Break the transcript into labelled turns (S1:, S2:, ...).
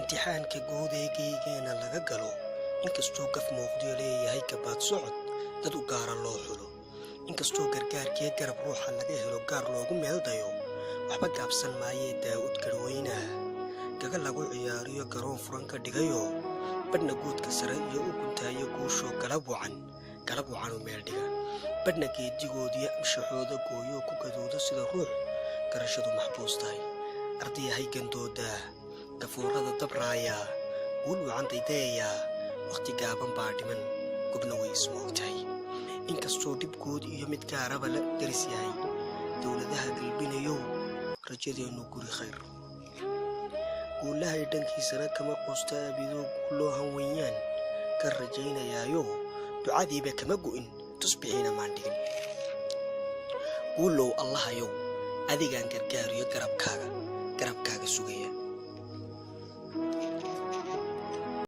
S1: imtixaanka guud ee geygeenna laga galo inkastoo gaf muuqdiyo leeyahay gabaad socod dad u gaara loo xulo inkastoo gargaarkee garab ruuxa laga helo gaar loogu meeldayo waxba gaabsan maayee daa'ud garweynaha gaga lagu ciyaariyo garoon furan ka dhigayo badhna guudka sare iyo u guntaayo guushoo galab wacan u meel dhiga badhna geedigoodiyo amshaxooda gooyoo ku gadooda sida ruux garashadu maxbuus tahay ardayahay gandoodaa gafuurada dabraaya guul wacan daydayayaa wakhti gaaban baa dhiman gobna way ismoogtahay inkastoo dhibkood iyo mid gaaraba la daris yahay dowladaha galbinayow rajadeennu guri khayr guulahay dhankiisana kama quusta abidoo guulloo hanwenyaan ka rajaynayaayo ducadiiba kama go'in tusbixiina maan dhigin guulow allahayow adigaan gargaariyo garabkaaga